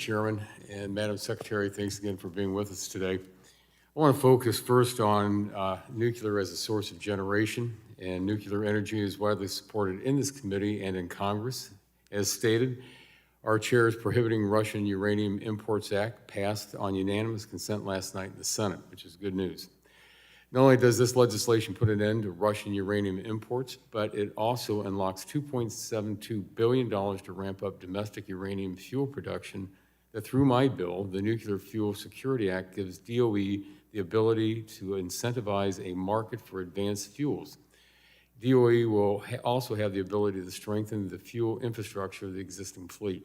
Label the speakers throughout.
Speaker 1: Chairman, and Madam Secretary, thanks again for being with us today. I want to focus first on nuclear as a source of generation, and nuclear energy is widely supported in this committee and in Congress. As stated, our chair's Prohibiting Russian Uranium Imports Act passed on unanimous consent last night in the Senate, which is good news. Not only does this legislation put an end to Russian uranium imports, but it also unlocks $2.72 billion to ramp up domestic uranium fuel production that through my bill, the Nuclear Fuel Security Act, gives DOE the ability to incentivize a market for advanced fuels. DOE will also have the ability to strengthen the fuel infrastructure of the existing fleet.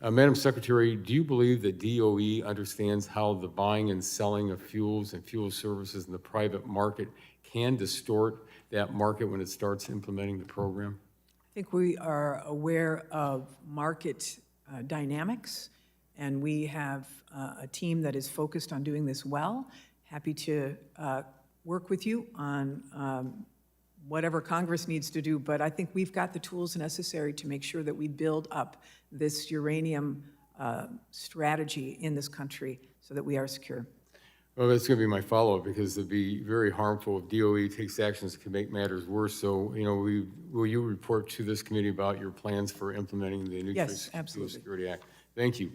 Speaker 1: Madam Secretary, do you believe that DOE understands how the buying and selling of fuels and fuel services in the private market can distort that market when it starts implementing the program?
Speaker 2: I think we are aware of market dynamics, and we have a team that is focused on doing this well. Happy to work with you on whatever Congress needs to do, but I think we've got the tools necessary to make sure that we build up this uranium strategy in this country so that we are secure.
Speaker 1: Well, that's going to be my follow-up, because it'd be very harmful if DOE takes actions that can make matters worse. So, will you report to this committee about your plans for implementing the Nuclear Fuel Security Act? Thank you.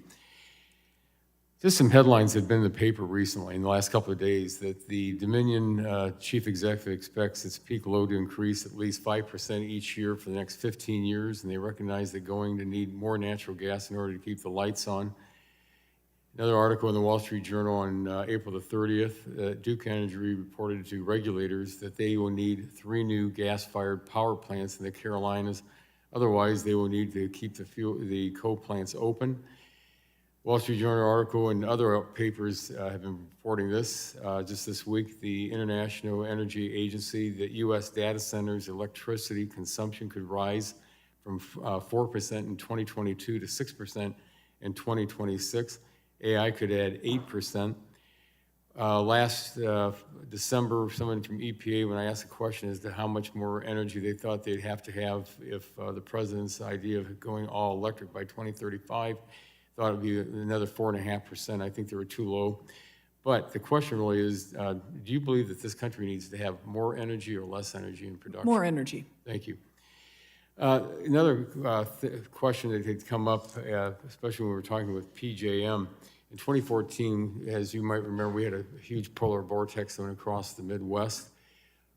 Speaker 1: Just some headlines that have been in the paper recently in the last couple of days that the Dominion chief executive expects its peak load to increase at least 5% each year for the next 15 years, and they recognize they're going to need more natural gas in order to keep the lights on. Another article in the Wall Street Journal on April the 30th, Duke Energy reported to regulators that they will need 3 new gas-fired power plants in the Carolinas. Otherwise, they will need to keep the coal plants open. Wall Street Journal article and other papers have been reporting this. Just this week, the International Energy Agency, that U.S. data centers' electricity consumption could rise from 4% in 2022 to 6% in 2026. AI could add 8%. Last December, someone from EPA, when I asked a question as to how much more energy they thought they'd have to have if the president's idea of going all electric by 2035, thought it would be another 4.5%. I think they were too low. But the question really is, do you believe that this country needs to have more energy or less energy in production?
Speaker 2: More energy.
Speaker 1: Thank you. Another question that had come up, especially when we were talking with PJM, in 2014, as you might remember, we had a huge polar vortex that went across the Midwest.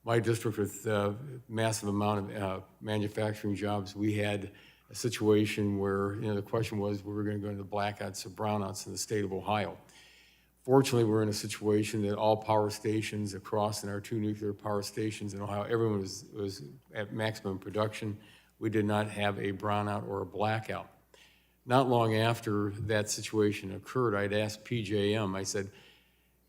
Speaker 1: My district, with a massive amount of manufacturing jobs, we had a situation where the question was, we were going to go into blackouts or brownouts in the state of Ohio. Fortunately, we're in a situation that all power stations across, in our 2 nuclear power stations in Ohio, everyone was at maximum production. We did not have a brownout or a blackout. Not long after that situation occurred, I'd asked PJM, I said,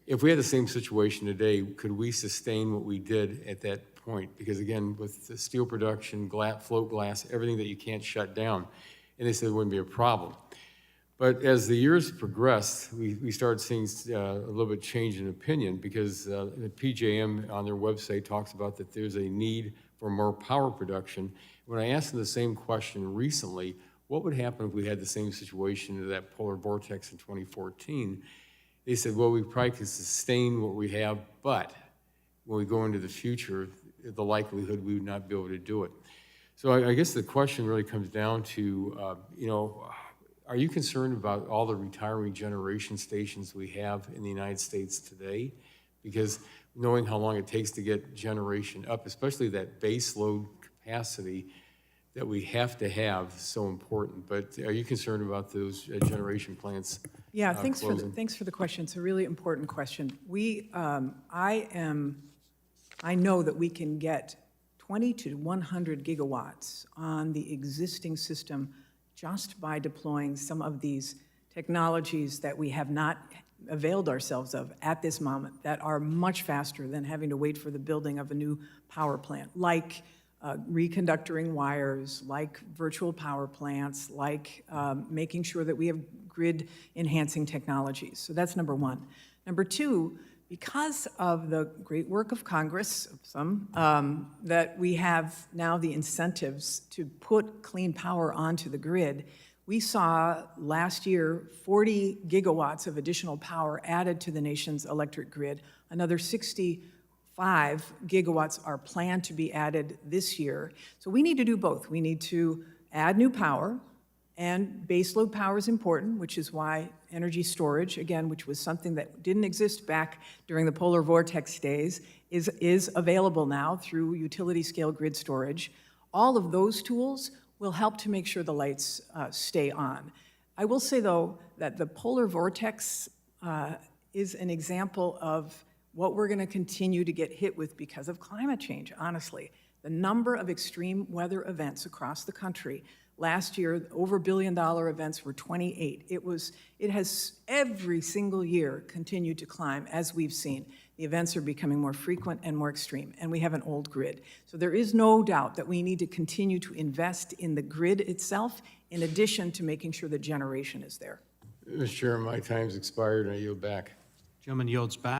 Speaker 1: if we had the same situation today, could we sustain what we did at that point? Because again, with the steel production, float glass, everything that you can't shut down, and they said it wouldn't be a problem. But as the years progressed, we started seeing a little bit change in opinion, because the PJM on their website talks about that there's a need for more power production. When I asked them the same question recently, what would happen if we had the same situation of that polar vortex in 2014? They said, well, we probably could sustain what we have, but when we go into the future, the likelihood we would not be able to do it. So I guess the question really comes down to, are you concerned about all the retiring generation stations we have in the United States today? Because knowing how long it takes to get generation up, especially that base load capacity that we have to have, is so important. But are you concerned about those generation plants?
Speaker 2: Yeah, thanks for the question. It's a really important question. I know that we can get 20 to 100 gigawatts on the existing system just by deploying some of these technologies that we have not availed ourselves of at this moment, that are much faster than having to wait for the building of a new power plant, like reconductoring wires, like virtual power plants, like making sure that we have grid enhancing technologies. So that's number one. Number two, because of the great work of Congress, that we have now the incentives to put clean power onto the grid, We saw last year 40 gigawatts of additional power added to the nation's electric grid. Another 65 gigawatts are planned to be added this year. So we need to do both. We need to add new power, and baseload power is important, which is why energy storage, again, which was something that didn't exist back during the polar vortex days, is available now through utility-scale grid storage. All of those tools will help to make sure the lights stay on. I will say, though, that the polar vortex is an example of what we're going to continue to get hit with because of climate change, honestly. The number of extreme weather events across the country. Last year, over $1 billion events were 28. It has every single year continued to climb, as we've seen. The events are becoming more frequent and more extreme, and we have an old grid. So there is no doubt that we need to continue to invest in the grid itself, in addition to making sure that generation is there.
Speaker 1: Mr. Chair, my time's expired, and I yield back.
Speaker 3: Gentleman yields back.